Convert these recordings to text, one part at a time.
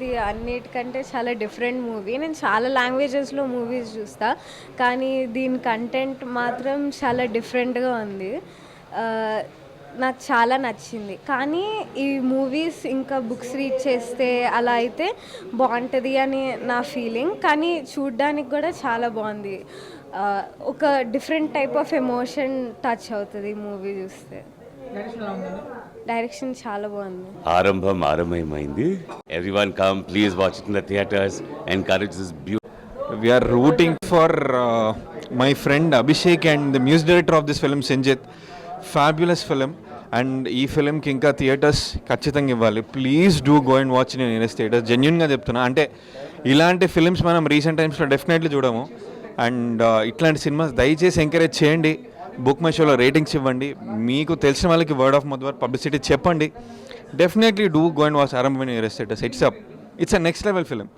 ఇది అన్నిటికంటే చాలా డిఫరెంట్ మూవీ. నేను చాలా లాంగ్వేజెస్లో మూవీస్ చూస్తా, కానీ దీని కంటెంట్ మాత్రం చాలా డిఫరెంట్గా ఉంది. నాకు చాలా నచ్చింది. కానీ ఈ మూవీస్ ఇంకా బుక్స్ రీడ్ చేస్తే అలా అయితే బాగుంటుంది అని నా ఫీలింగ్. కానీ చూడ్డానికి కూడా చాలా బాగుంది. ఒక different type of emotion touch అవుతుంది ఈ మూవీ చూస్తే. డైరెక్షన్ చాలా బాగుంది. ఆరంభం ఆరంభమైంది. Everyone come, please watch it in the theatres. Encourage this We are rooting for my friend Abhishek and the music director of this film, Sanjit. Fabulous film. And ఈ ఫిలింకి ఇంకా theatres ఖచ్చితంగా ఇవ్వాలి. Please do go and watch in nearest theatres. జెన్యున్గా చెప్తున్నా. అంటే ఇలాంటి films మనం recent టైమ్స్లో డెఫినెట్లీ చూడము. అండ్ ఇట్లాంటి సినిమాస్ దయచేసి ఎంకరేజ్ చేయండి. బుక్ మై షోలో రేటింగ్స్ ఇవ్వండి. మీకు తెలిసిన వాళ్ళకి వర్డ్ ఆఫ్ మౌత్ పబ్లిసిటీ చెప్పండి. Definitely do go and watch Aarambham in nearest theatres. It's a next level film.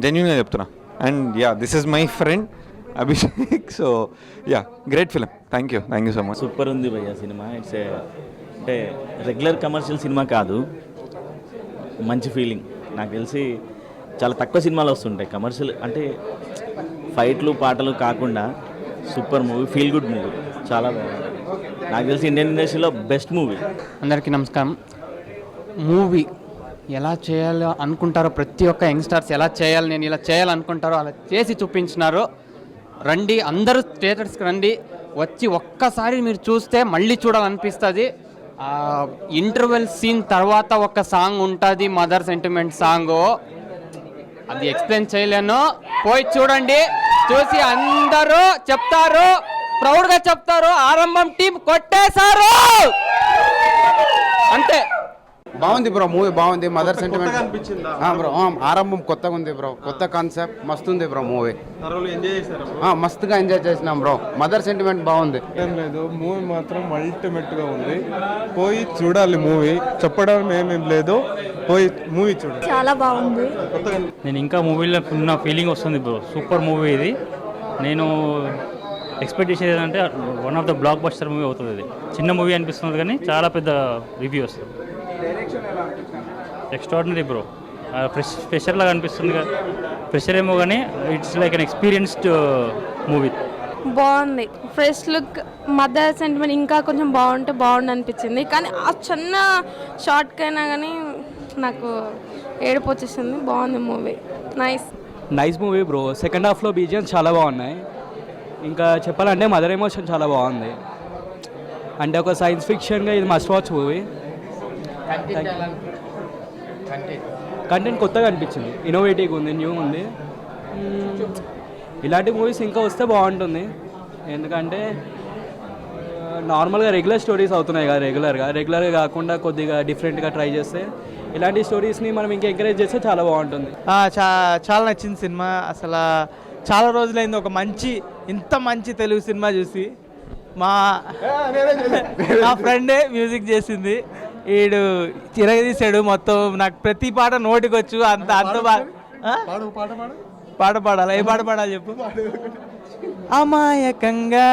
జెన్యున్గా చెప్తున్నా. And yeah, this is my friend Abhishek. So yeah, great film. Thank you so much. Super ఉంది భయ్య cinema. It's అంటే regular commercial cinema కాదు, మంచి feeling. నాకు తెలిసి చాలా తక్కువ సినిమాలు వస్తుంటాయి కమర్షియల్, అంటే ఫైట్లు పాటలు కాకుండా super movie, feel good movie, చాలా బాగుంది. నాకు తెలిసి ఇండియన్ ఇండస్ట్రీలో బెస్ట్ మూవీ. అందరికీ నమస్కారం. మూవీ ఎలా చేయాలో అనుకుంటారో ప్రతి ఒక్క యంగ్స్టర్స్ ఎలా చేయాలి, నేను ఇలా చేయాలనుకుంటారో అలా చేసి చూపించినారు. రండి, అందరూ థియేటర్స్కి రండి. వచ్చి ఒక్కసారి మీరు చూస్తే మళ్ళీ చూడాలనిపిస్తుంది. ఇంటర్వెల్ సీన్ తర్వాత ఒక సాంగ్ ఉంటుంది, మదర్ సెంటిమెంట్ సాంగ్. అది ఎక్స్ప్లెయిన్ చేయలేను. పోయి చూడండి. చూసి అందరూ చెప్తారు, ప్రౌడ్గా చెప్తారు, ఆరంభం టీం కొట్టేశారు అంతే. బాగుంది బ్రో, మూవీ బాగుంది. Mother sentiment bro. ఆరంభం కొత్తగా ఉంది బ్రో, కొత్త కాన్సెప్ట్, మస్తు ఉంది బ్రో మూవీ. మస్తుగా ఎంజాయ్ చేసినాం బ్రో. మదర్ సెంటిమెంట్ బాగుంది. ఏం లేదు, మూవీ మాత్రం అల్టిమేట్ గా ఉంది. పోయి చూడాలి మూవీ, చెప్పడం ఏమేం లేదు, పోయి మూవీ చూడాలి. చాలా బాగుంది. నేను ఇంకా మూవీలో ఉన్న ఫీలింగ్ వస్తుంది బ్రో. సూపర్ మూవీ ఇది. నేను ఎక్స్పెక్ట్ చేసేది ఏంటంటే one of the block buster movie అవుతుంది. ఇది చిన్న మూవీ అనిపిస్తుంది కానీ చాలా పెద్ద రివ్యూ వస్తుంది. Extraordinary bro. ఫ్రెషర్ లాగా అనిపిస్తుంది కదా, ఫ్రెషర్ ఏమో కానీ it's like an experienced movie. బాగుంది, ఫ్రెష్ లుక్. మదర్ సెంటిమెంట్ ఇంకా కొంచెం బాగుంటే బాగుండు అనిపించింది, కానీ ఆ చిన్న షార్ట్కైనా కానీ నాకు ఏడుపు వచ్చేసింది. బాగుంది movie, nice movie bro. Second హాఫ్లో బీజిఎమ్స్ చాలా బాగున్నాయి. ఇంకా చెప్పాలంటే మదర్ ఎమోషన్ చాలా బాగుంది. అంటే ఒక సైన్స్ ఫిక్షన్గా ఇది మస్ట్ వాచ్ మూవీ. కంటెంట్ కొత్తగా అనిపించింది, ఇన్నోవేటివ్గా ఉంది, న్యూ ఉంది. ఇలాంటి మూవీస్ ఇంకా వస్తే బాగుంటుంది. ఎందుకంటే నార్మల్గా రెగ్యులర్ స్టోరీస్ అవుతున్నాయి కదా, రెగ్యులర్గా కాకుండా కొద్దిగా డిఫరెంట్గా ట్రై చేస్తే, ఇలాంటి స్టోరీస్ని మనం ఇంకా ఎంకరేజ్ చేస్తే చాలా బాగుంటుంది. చాలా నచ్చింది సినిమా. అసలు చాలా రోజులైంది ఒక ఇంత మంచి తెలుగు సినిమా చూసి. మా ఫ్రెండే మ్యూజిక్ చేసింది, వీడు చిరగదీశాడు మొత్తం. నాకు ప్రతి పాట నోటికొచ్చు. అంత పాట పాడాలి. ఏ పాట పాడాలి చెప్పు. అమాయకంగా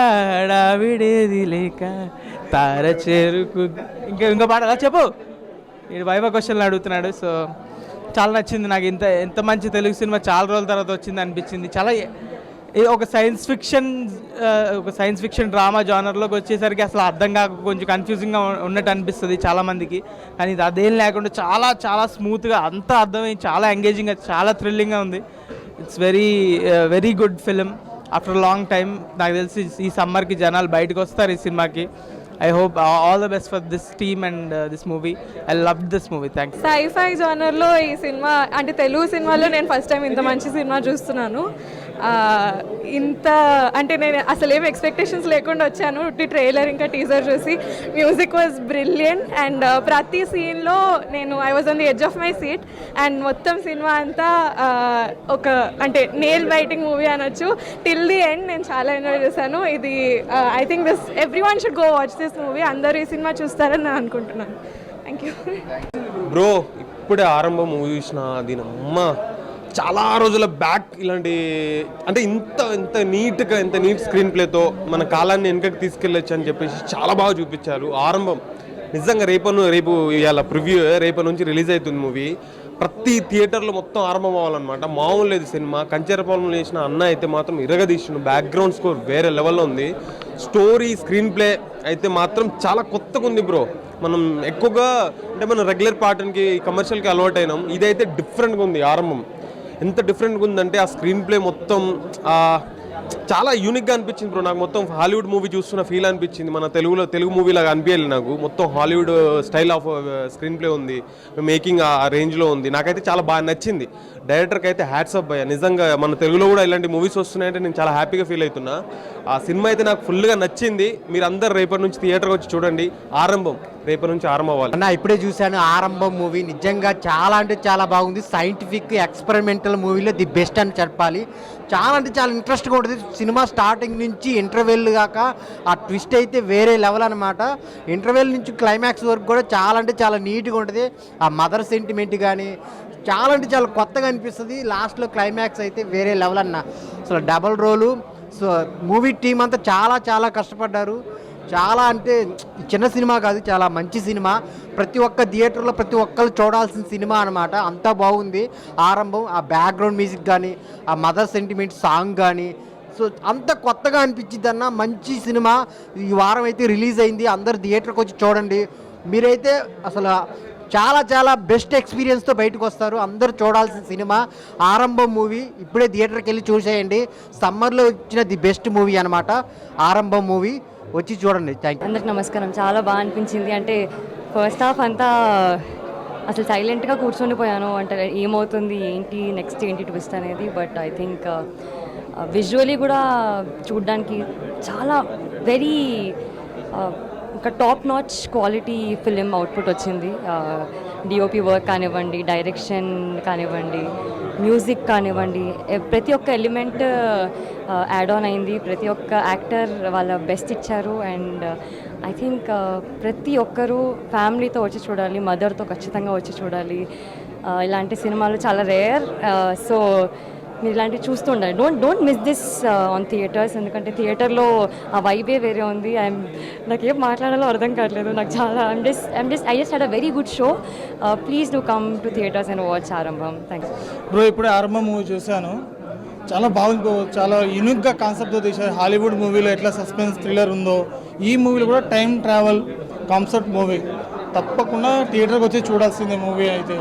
విడేది లేక తార చేరుకు. ఇంకా పాట చెప్పు. వీడు వైవా క్వశ్చన్లు అడుగుతున్నాడు. సో చాలా నచ్చింది నాకు. ఎంత మంచి తెలుగు సినిమా చాలా రోజుల తర్వాత వచ్చింది అనిపించింది. చాలా ఒక సైన్స్ ఫిక్షన్ డ్రామా జానర్లోకి వచ్చేసరికి అసలు అర్థం కాక కొంచెం కన్ఫ్యూజింగ్గా ఉన్నట్టు అనిపిస్తుంది చాలామందికి. కానీ ఇది అదేం లేకుండా చాలా చాలా స్మూత్గా అంతా అర్థమైంది. చాలా ఎంగేజింగ్గా, చాలా థ్రిల్లింగ్గా ఉంది. It's very good film after long time. నాకు తెలిసి ఈ సమ్మర్కి జనాలు బయటకు వస్తారు ఈ సినిమాకి. I hope all the best for this team and this movie. I loved this movie. Thanks. Sci fi జానర్లో ఈ సినిమా, అంటే తెలుగు సినిమాలో నేను ఫస్ట్ టైం ఇంత మంచి సినిమా చూస్తున్నాను. అంటే నేను అసలు ఏం ఎక్స్పెక్టేషన్స్ లేకుండా వచ్చాను. ట్రైలర్ ఇంకా టీజర్ చూసి మ్యూజిక్ వాజ్ బ్రిలియంట్. అండ్ ప్రతి సీన్లో I was on the edge of my seat. And మొత్తం సినిమా అంతా అంటే నేల్ బైటింగ్ మూవీ అనొచ్చు. టిల్ ది ఎండ్ నేను చాలా ఎంజాయ్ చేశాను. ఇది I think everyone should go watch this movie. అందరూ ఈ సినిమా చూస్తారని నేను అనుకుంటున్నాను. Thank you bro. ఇప్పుడే ఆరంభం మూవీ చూసిన, దీని అమ్మ చాలా రోజుల బ్యాక్ ఇలాంటి, అంటే ఇంత నీట్ స్క్రీన్ ప్లేతో మన కాలాన్ని వెనకకి తీసుకెళ్ళచ్చు అని చెప్పేసి చాలా బాగా చూపించారు. ఆరంభం నిజంగా రేపు ఇవాళ ప్రివ్యూ రేపు నుంచి రిలీజ్ అవుతుంది మూవీ. ప్రతి థియేటర్లో మొత్తం ఆరంభం అవ్వాలన్నమాట. మామూలు లేదు సినిమా. కంచెరపాలెం చేసిన అన్న అయితే మాత్రం ఇరగదీసిన. బ్యాక్గ్రౌండ్ స్కోర్ వేరే లెవెల్లో ఉంది. స్టోరీ స్క్రీన్ ప్లే అయితే మాత్రం చాలా కొత్తగా ఉంది బ్రో. మనం ఎక్కువగా అంటే మనం రెగ్యులర్ ప్యాటర్న్కి కమర్షియల్కి అలవాటు అయినాం. ఇదైతే డిఫరెంట్గా ఉంది. ఆరంభం ఎంత డిఫరెంట్గా ఉందంటే ఆ స్క్రీన్ ప్లే మొత్తం చాలా యూనిక్గా అనిపించింది బ్రో. నాకు మొత్తం హాలీవుడ్ మూవీ చూస్తున్న ఫీల్ అనిపించింది. మన తెలుగు మూవీ లాగా అనిపించాలి నాకు. మొత్తం Hollywood style off screen play ఉంది. మేకింగ్ ఆ రేంజ్లో ఉంది. నాకైతే చాలా బాగా నచ్చింది. డైరెక్టర్కి అయితే హ్యాట్స్ ఆఫ్ భయ్య. నిజంగా మన తెలుగులో కూడా ఇలాంటి మూవీస్ వస్తున్నాయంటే నేను చాలా హ్యాపీగా ఫీల్ అవుతున్నా. ఆ సినిమా అయితే నాకు ఫుల్గా నచ్చింది. మీరు అందరు రేపటి నుంచి థియేటర్కి వచ్చి చూడండి. ఆరంభం రేపటి నుంచి ఆరంభం అవ్వాలి. అన్న ఇప్పుడే చూశాను ఆరంభం మూవీ. నిజంగా చాలా అంటే చాలా బాగుంది. సైంటిఫిక్ ఎక్స్పెరిమెంటల్ మూవీలో ది బెస్ట్ అని చెప్పాలి. చాలా అంటే చాలా ఇంట్రెస్ట్గా ఉంటుంది. సినిమా స్టార్టింగ్ నుంచి ఇంటర్వెల్ కాక ఆ ట్విస్ట్ అయితే వేరే లెవెల్ అనమాట. ఇంటర్వెల్ నుంచి క్లైమాక్స్ వరకు కూడా చాలా అంటే చాలా నీట్గా ఉంటుంది. ఆ మదర్ సెంటిమెంట్ కానీ చాలా అంటే చాలా కొత్తగా అనిపిస్తుంది. లాస్ట్లో క్లైమాక్స్ అయితే వేరే లెవెల్ అన్న. అసలు డబల్ రోలు. సో మూవీ టీం అంతా చాలా చాలా కష్టపడ్డారు. చాలా అంటే చిన్న సినిమా కాదు, చాలా మంచి సినిమా. ప్రతి ఒక్క థియేటర్లో ప్రతి ఒక్కరు చూడాల్సిన సినిమా అనమాట. అంతా బాగుంది ఆరంభం. ఆ బ్యాక్గ్రౌండ్ మ్యూజిక్ కానీ ఆ మదర్ సెంటిమెంట్ సాంగ్ కానీ సో అంత కొత్తగా అనిపించింది అన్న. మంచి సినిమా. ఈ వారం అయితే రిలీజ్ అయింది. అందరు థియేటర్కి వచ్చి చూడండి. మీరైతే అసలు చాలా చాలా బెస్ట్ ఎక్స్పీరియన్స్తో బయటకు వస్తారు. అందరూ చూడాల్సిన సినిమా ఆరంభం మూవీ. ఇప్పుడే థియేటర్కి వెళ్ళి చూసేయండి. సమ్మర్లో వచ్చిన ది బెస్ట్ మూవీ అనమాట ఆరంభం మూవీ. వచ్చి చూడండి. Thank you. అందరికి నమస్కారం. చాలా బాగా అనిపించింది. అంటే ఫస్ట్ హాఫ్ అంతా అసలు సైలెంట్గా కూర్చొనిపోయాను. అంటే ఏమవుతుంది ఏంటి నెక్స్ట్ ఏంటి ట్విస్ట్ అనేది. బట్ ఐ థింక్ విజువలీ కూడా చూడడానికి చాలా వెరీ ఒక top notch quality film output వచ్చింది. డిఓపి వర్క్ కానివ్వండి, డైరెక్షన్ కానివ్వండి, మ్యూజిక్ కానివ్వండి, ప్రతి ఒక్క ఎలిమెంట్ యాడ్ ఆన్ అయింది. ప్రతి ఒక్క యాక్టర్ వాళ్ళ బెస్ట్ ఇచ్చారు. అండ్ ఐ థింక్ ప్రతి ఒక్కరూ ఫ్యామిలీతో వచ్చి చూడాలి. మదర్తో ఖచ్చితంగా వచ్చి చూడాలి. ఇలాంటి సినిమాలు చాలా రేర్. సో మీరు ఇలాంటివి చూస్తూ ఉండాలి. Don't miss this on theatres. ఎందుకంటే థియేటర్లో ఆ వైబే వేరే ఉంది. నాకేం మాట్లాడాలో అర్థం కావట్లేదు. నాకు చాలా I just had a very good show. Please do come to theatres and watch Aarambham. Thanks bro. ఇప్పుడే ఆరంభం మూవీ చూశాను. చాలా బాగుంది బ్రో. చాలా యూనిక్గా కాన్సెప్ట్తో తీశారు. హాలీవుడ్ మూవీలో ఎట్లా సస్పెన్స్ థ్రిల్లర్ ఉందో ఈ మూవీలో కూడా టైం ట్రావెల్ కాన్సెప్ట్ మూవీ. తప్పకుండా థియేటర్కి వచ్చి చూడాల్సిందే మూవీ అయితే.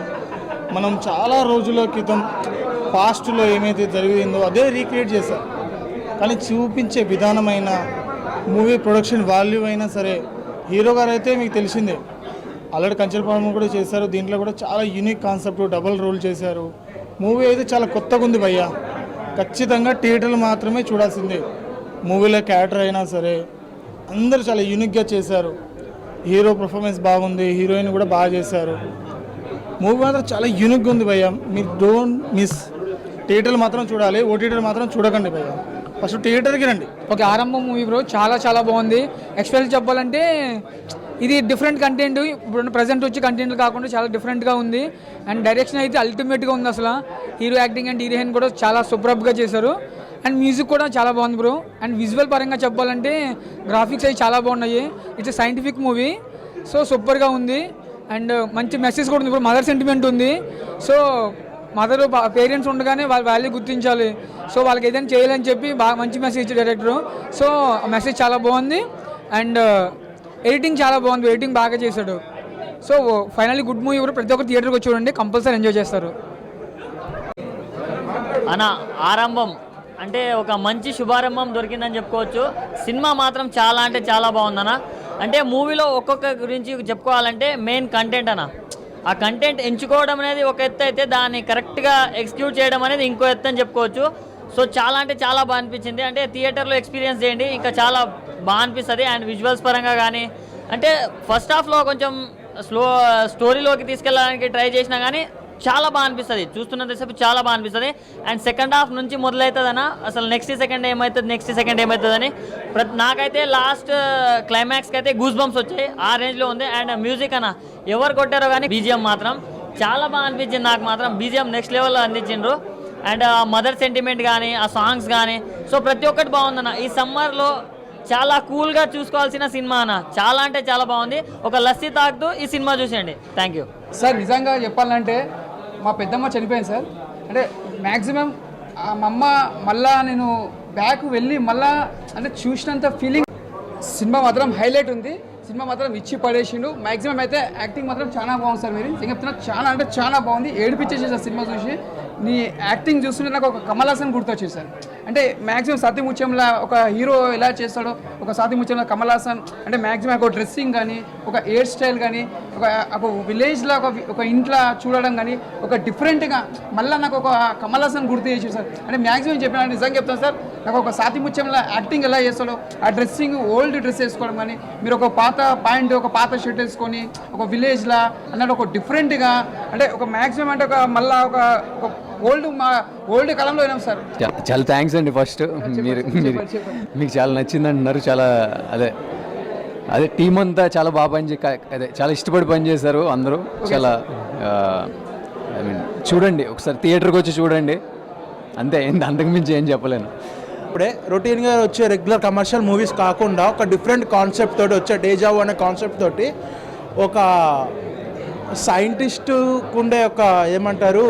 మనం చాలా రోజుల క్రితం పాస్ట్లో ఏమైతే జరిగిందో అదే రీక్రియేట్ చేశారు. కానీ చూపించే విధానమైన మూవీ ప్రొడక్షన్ వాల్యూ అయినా సరే, హీరో గారు అయితే మీకు తెలిసిందే ఆల్రెడీ కంచెలపాలెం కూడా చేశారు. దీంట్లో కూడా చాలా యూనిక్ కాన్సెప్ట్ డబల్ రోల్ చేశారు. మూవీ అయితే చాలా కొత్తగా ఉంది భయ్యా. ఖచ్చితంగా థియేటర్లు మాత్రమే చూడాల్సిందే. మూవీలో క్యారెక్టర్ అయినా సరే అందరూ చాలా యూనిక్గా చేశారు. హీరో పర్ఫార్మెన్స్ బాగుంది, హీరోయిన్ కూడా బాగా చేశారు. మూవీ మాత్రం చాలా యూనిక్గా ఉంది భయ్యా. మీరు డోంట్ మిస్. థియేటర్లు మాత్రం చూడాలి, ఓటీటీలు మాత్రం చూడకండి భయ్యా. ఫస్ట్ థియేటర్కి రండి. ఓకే, ఆరంభం మూవీ బ్రో చాలా చాలా బాగుంది. యాక్చువల్లీ చెప్పాలంటే ఇది డిఫరెంట్ కంటెంట్. ఇప్పుడు ప్రజెంట్ వచ్చి కంటెంట్లు కాకుండా చాలా డిఫరెంట్గా ఉంది. అండ్ డైరెక్షన్ అయితే అల్టిమేట్గా ఉంది. అసలు హీరో యాక్టింగ్ అండ్ హీరోయిన్ కూడా చాలా సూపర్బ్గా చేశారు. అండ్ మ్యూజిక్ కూడా చాలా బాగుంది బ్రో. అండ్ విజువల్ పరంగా చెప్పాలంటే గ్రాఫిక్స్ అవి చాలా బాగున్నాయి. It's scientific movie. సో సూపర్గా ఉంది. అండ్ మంచి మెసేజ్ కూడా ఉంది బ్రో. మదర్ సెంటిమెంట్ ఉంది. సో మదర్ పేరెంట్స్ ఉండగానే వాళ్ళ వాల్యూ గుర్తించాలి. సో వాళ్ళకి ఏదైనా చేయాలని చెప్పి బాగా మంచి మెసేజ్ ఇచ్చారు డైరెక్టరు. సో ఆ మెసేజ్ చాలా బాగుంది. అండ్ ఎడిటింగ్ చాలా బాగుంది. ఎడిటింగ్ బాగా చేశాడు. సో ఫైనల్లీ గుడ్ మూవీ కూడా. ప్రతి ఒక్క థియేటర్కి వచ్చి చూడండి, కంపల్సరీ ఎంజాయ్ చేస్తారు. అన్న ఆరంభం అంటే ఒక మంచి శుభారంభం దొరికిందని చెప్పుకోవచ్చు. సినిమా మాత్రం చాలా అంటే చాలా బాగుందన్న. అంటే మూవీలో ఒక్కొక్క గురించి చెప్పుకోవాలంటే మెయిన్ కంటెంట్ అన్న. ఆ కంటెంట్ ఎంచుకోవడం అనేది ఒక ఎత్తు అయితే, దాన్ని కరెక్ట్గా ఎగ్జిక్యూట్ చేయడం అనేది ఇంకో ఎత్తు అని చెప్పుకోవచ్చు. సో చాలా అంటే చాలా బాగా అనిపించింది. అంటే థియేటర్లో ఎక్స్పీరియన్స్ చేయండి, ఇంకా చాలా బాగా అనిపిస్తుంది. అండ్ విజువల్స్ పరంగా కానీ అంటే ఫస్ట్ హాఫ్లో కొంచెం స్టోరీలోకి తీసుకెళ్ళడానికి ట్రై చేసినా కానీ చాలా బాగా అనిపిస్తుంది. చూస్తున్నంతసేపు చాలా బాగా అనిపిస్తుంది. అండ్ సెకండ్ హాఫ్ నుంచి మొదలవుతుందన్న అసలు నెక్స్ట్ సెకండ్ ఏమవుతుందని నాకైతే లాస్ట్ క్లైమాక్స్కి అయితే గూస్ బంప్స్ వచ్చాయి. ఆ రేంజ్లో ఉంది. అండ్ మ్యూజిక్ అన్న ఎవరు కొట్టారో కానీ బీజిఎం మాత్రం చాలా బాగా అనిపించింది. నాకు మాత్రం బీజిఎం నెక్స్ట్ లెవెల్లో అందించిండ్రు. అండ్ ఆ మదర్ సెంటిమెంట్ కానీ ఆ సాంగ్స్ కానీ సో ప్రతి ఒక్కటి బాగుందన్న. ఈ సమ్మర్లో చాలా కూల్గా చూసుకోవాల్సిన సినిమా అన్న. చాలా అంటే చాలా బాగుంది. ఒక లస్సీ తాగుతూ ఈ సినిమా చూసేయండి. Thank you sir. నిజంగా చెప్పాలంటే మా పెద్దమ్మ చనిపోయింది సార్. అంటే మ్యాక్సిమం మా అమ్మ మళ్ళా నేను బ్యాక్ వెళ్ళి మళ్ళా అంటే చూసినంత ఫీలింగ్. సినిమా మాత్రం హైలైట్ ఉంది. సినిమా మాత్రం ఇచ్చి పడేసిండు. మ్యాక్సిమం అయితే యాక్టింగ్ మాత్రం చాలా బాగుంది సార్. మీరు చెప్తున్నా చాలా అంటే చాలా బాగుంది. ఏడిపించేసి సార్ సినిమా చూసి. నీ యాక్టింగ్ చూస్తుంటే నాకు ఒక కమల్ హాసన్ గుర్తొచ్చేది సార్. అంటే మ్యాక్సిమం సత్యముత్యంలా ఒక హీరో ఎలా చేస్తాడో ఒక సత్యముత్యంలో కమల్ హాసన్ అంటే మ్యాక్సిమం ఒక డ్రెస్సింగ్ కానీ ఒక హెయిర్ స్టైల్ కానీ ఒక విలేజ్లో ఒక ఇంట్లో చూడడం కానీ ఒక డిఫరెంట్గా మళ్ళీ నాకు ఒక కమల్ హాసన్ గుర్తు చేసి సార్. అంటే మ్యాక్సిమం చెప్పిన నిజంగా చెప్తాను సార్. నాకు ఒక సత్యముత్యంలో యాక్టింగ్ ఎలా చేస్తాడో ఆ డ్రెస్సింగ్ ఓల్డ్ డ్రెస్ వేసుకోవడం కానీ మీరు ఒక పాత ప్యాంట్ ఒక పాత షర్ట్ వేసుకొని ఒక విలేజ్లా అన్నట్టు ఒక డిఫరెంట్గా అంటే ఒక మ్యాక్సిమం అంటే ఒక మళ్ళీ ఒక ఓల్డ్ కాలంలో అయినాం సార్. చాలా థ్యాంక్స్ అండి. ఫస్ట్ మీరు మీకు చాలా నచ్చింది అంటున్నారు. చాలా అదే టీం అంతా చాలా బాగా అదే చాలా ఇష్టపడి పని చేశారు అందరూ. చాలా ఐ మీన్ చూడండి ఒకసారి థియేటర్కి వచ్చి చూడండి అంతే. అంతకు మించి ఏం చెప్పలేను. ఇప్పుడే రొటీన్గా వచ్చే రెగ్యులర్ కమర్షియల్ మూవీస్ కాకుండా ఒక డిఫరెంట్ కాన్సెప్ట్ తోటి వచ్చే డేజావు అనే కాన్సెప్ట్ తోటి ఒక సైంటిస్టుకు ఉండే ఒక ఏమంటారు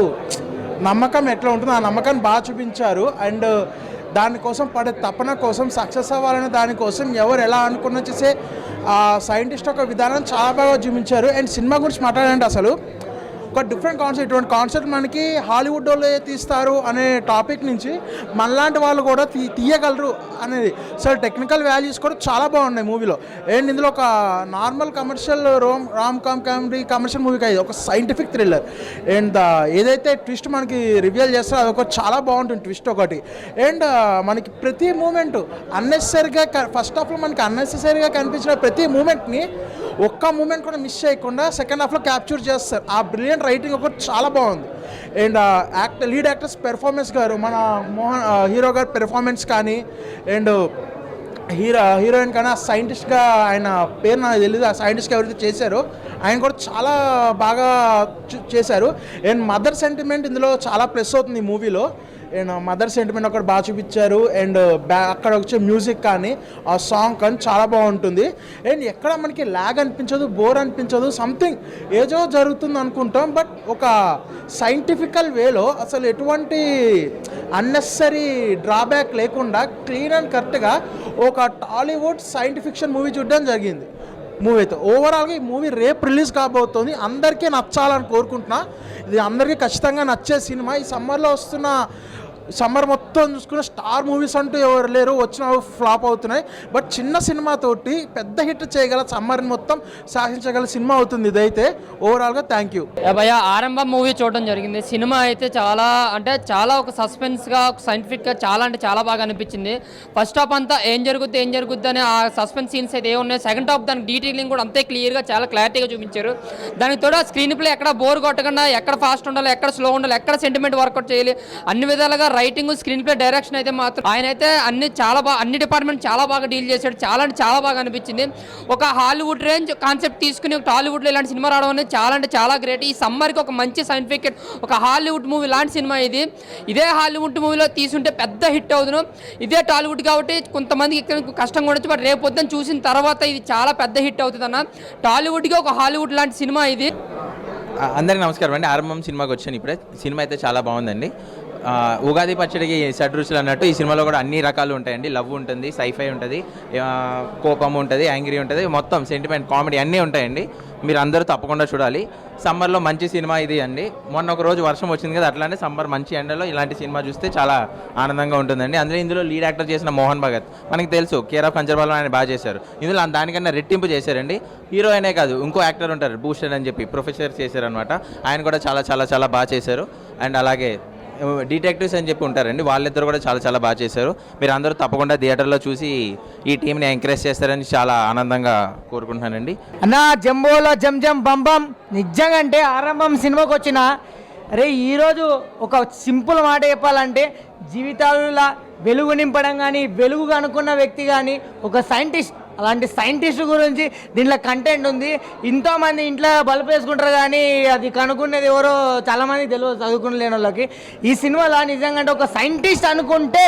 నమ్మకం ఎట్లా ఉంటుందో ఆ నమ్మకాన్ని బాగా చూపించారు. అండ్ దానికోసం పడే తపన కోసం సక్సెస్ అవ్వాలనే దానికోసం ఎవరు ఎలా అనుకున్న చేసే ఆ సైంటిస్ట్ ఒక విధానం చాలా బాగా చూపించారు. అండ్ సినిమా గురించి మాట్లాడాలంటే అసలు ఒక డిఫరెంట్ కాన్సెప్ట్. ఇటువంటి కాన్సెప్ట్ మనకి హాలీవుడ్ వాళ్ళు తీస్తారు అనే టాపిక్ నుంచి మనలాంటి వాళ్ళు కూడా తీయగలరు అనేది. సో టెక్నికల్ వాల్యూస్ కూడా చాలా బాగున్నాయి మూవీలో. అండ్ ఇందులో ఒక normal commercial Ram comedy commercial movie కాదు, ఒక సైంటిఫిక్ థ్రిల్లర్. అండ్ ఏదైతే ట్విస్ట్ మనకి రివీల్ చేస్తారో అది ఒక చాలా బాగుంటుంది ట్విస్ట్ ఒకటి. అండ్ మనకి ప్రతి మూమెంట్ అన్నెసరీగా ఫస్ట్ హాఫ్లో మనకి అన్నెసరీగా కనిపించిన ప్రతి మూమెంట్ని ఒక్క మూమెంట్ కూడా మిస్ చేయకుండా సెకండ్ హాఫ్లో క్యాప్చర్ చేస్తారు. ఆ బ్రిలియంట్ రైటింగ్ ఒకటి చాలా బాగుంది. అండ్ లీడ్ యాక్టర్స్ పెర్ఫార్మెన్స్ గారు మన హీరో గారి పెర్ఫార్మెన్స్ కానీ అండ్ హీరోయిన్ కానీ ఆ సైంటిస్ట్గా ఆయన పేరు నాకు తెలియదు, ఆ సైంటిస్ట్గా ఎవరైతే చేశారో ఆయన కూడా చాలా బాగా చేశారు. అండ్ మదర్ సెంటిమెంట్ ఇందులో చాలా ప్లస్ అవుతుంది ఈ మూవీలో. అండ్ మదర్ సెంటిమెంట్ ఒకటి బాగా చూపించారు. అండ్ అక్కడ వచ్చే మ్యూజిక్ కానీ ఆ సాంగ్ కానీ చాలా బాగుంటుంది. అండ్ ఎక్కడ మనకి ల్యాగ్ అనిపించదు, బోర్ అనిపించదు. సంథింగ్ ఏదో జరుగుతుంది అనుకుంటాం, బట్ ఒక సైంటిఫికల్ వేలో అసలు ఎటువంటి అన్నెసరీ డ్రాబ్యాక్ లేకుండా క్లీన్ అండ్ కరెక్ట్గా ఒక టాలీవుడ్ సైంటిఫిక్ ఫిక్షన్ మూవీ చూడడం జరిగింది. మూవీ అయితే ఓవరాల్గా ఈ మూవీ రేపు రిలీజ్ కాబోతుంది. అందరికీ నచ్చాలని కోరుకుంటున్నా. ఇది అందరికీ ఖచ్చితంగా నచ్చే సినిమా. ఈ సమ్మర్లో వస్తున్న సమ్మర్ మొత్తం చూసుకున్న స్టార్ మూవీస్ అంటూ ఎవరు లేరు, వచ్చిన ఫ్లాప్ అవుతున్నాయి. బట్ చిన్న సినిమాతోటి పెద్ద హిట్ చేయగల సమ్మర్ని మొత్తం శాసించగల సినిమా అవుతుంది ఇదైతే. ఓవరాల్గా థ్యాంక్ యూ. భయ ఆరంభం మూవీ చూడడం జరిగింది. సినిమా అయితే చాలా అంటే చాలా ఒక సస్పెన్స్గా సైంటిఫిక్గా చాలా అంటే చాలా బాగా అనిపించింది. ఫస్ట్ హాఫ్ అంతా ఏం జరుగుద్ది అనే ఆ సస్పెన్స్ సీన్స్ అయితే ఏమున్నాయి. సెకండ్ హాఫ్ దానికి డీటెయిలింగ్ కూడా అంతే క్లియర్గా చాలా క్లారిటీగా చూపించారు. దానికి తోడు స్క్రీన్ ప్లే ఎక్కడ బోర్ కొట్టకుండా ఎక్కడ ఫాస్ట్ ఉండాలి, ఎక్కడ స్లో ఉండాలి, ఎక్కడ సెంటిమెంట్ వర్కౌట్ చేయాలి, అన్ని విధాలుగా రైటింగ్ స్క్రీన్ ప్లే డైరెక్షన్ అయితే మాత్రం ఆయన అయితే అన్ని డిపార్ట్మెంట్ చాలా బాగా డీల్ చేశాడు. చాలా అంటే చాలా బాగా అనిపించింది. ఒక హాలీవుడ్ రేంజ్ కాన్సెప్ట్ తీసుకుని ఒక టాలీవుడ్లో ఇలాంటి సినిమా రావడం అనేది చాలా అంటే చాలా గ్రేట్. ఈ సమ్మర్కి ఒక మంచి సైంటిఫిక్ ఒక హాలీవుడ్ మూవీ లాంటి సినిమా ఇది. ఇదే హాలీవుడ్ మూవీలో తీసుంటే పెద్ద హిట్ అవుతుంది. ఇదే టాలీవుడ్ కాబట్టి కొంతమందికి ఇక్కడ కష్టంగా ఉండొచ్చు, బట్ రేపు పొద్దున్న చూసిన తర్వాత ఇది చాలా పెద్ద హిట్ అవుతుంది అన్న. టాలీవుడ్కి ఒక హాలీవుడ్ లాంటి సినిమా ఇది. అందరికీ నమస్కారం అండి. ఆరంభం సినిమాకి వచ్చాను ఇప్పుడే. సినిమా అయితే చాలా బాగుందండి. ఉగాది పచ్చడికి షడ్రుచులు అన్నట్టు ఈ సినిమాలో కూడా అన్ని రకాలు ఉంటాయండి. లవ్ ఉంటుంది, సైఫై ఉంటుంది, కోపం ఉంటుంది, యాంగ్రీ ఉంటుంది, మొత్తం సెంటిమెంట్ కామెడీ అన్నీ ఉంటాయండి. మీరు అందరూ తప్పకుండా చూడాలి. సమ్మర్లో మంచి సినిమా ఇది అండి. మొన్న ఒక రోజు వర్షం వచ్చింది కదా, అట్లానే సమ్మర్ మంచి ఎండలో ఇలాంటి సినిమా చూస్తే చాలా ఆనందంగా ఉంటుందండి. ఇందులో లీడ్ యాక్టర్ చేసిన మోహన్ భగత్ మనకి తెలుసు, కేర్ ఆఫ్ కంచర్పాలెం ఆయన బాగా చేశారు. ఇందులో దానికన్నా రెట్టింపు చేశారండి. హీరో అయినే కాదు, ఇంకో యాక్టర్ ఉంటారు భూషణ్ అని చెప్పి, ప్రొఫెసర్ చేశారనమాట. ఆయన కూడా చాలా చాలా చాలా బాగా చేశారు. అండ్ అలాగే డిటెక్టివ్స్ అని చెప్పి ఉంటారండి, వాళ్ళిద్దరు కూడా చాలా చాలా బాగా చేశారు. మీరు అందరూ తప్పకుండా థియేటర్లో చూసి ఈ టీంని ఎంకరేజ్ చేస్తారని చాలా ఆనందంగా కోరుకుంటున్నానండి. అన్నా జంబోలో జం జం బంబం నిజంగా అంటే ఆరంభం సినిమాకి వచ్చిన అరే ఈరోజు ఒక సింపుల్ మాట చెప్పాలంటే జీవితాలలో వెలుగు నింపడం కానీ వెలుగు అనుకున్న వ్యక్తి కానీ ఒక సైంటిస్ట్ అలాంటి సైంటిస్ట్ గురించి దీంట్లో కంటెంట్ ఉంది. ఎంతోమంది ఇంట్లో బల్బ్ వేసుకుంటారు కానీ అది కనుక్కునేది ఎవరో చాలామంది తెలియదు చదువుకుని లేని వాళ్ళకి. ఈ సినిమాలో నిజంగా ఒక సైంటిస్ట్ అనుకుంటే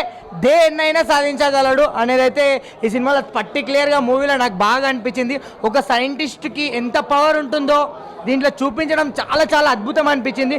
దేన్నైనా సాధించగలడు అనేది అయితే ఈ సినిమాలో పర్టికులర్గా మూవీలో నాకు బాగా అనిపించింది. ఒక సైంటిస్ట్కి ఎంత పవర్ ఉంటుందో దీంట్లో చూపించడం చాలా చాలా అద్భుతం అనిపించింది.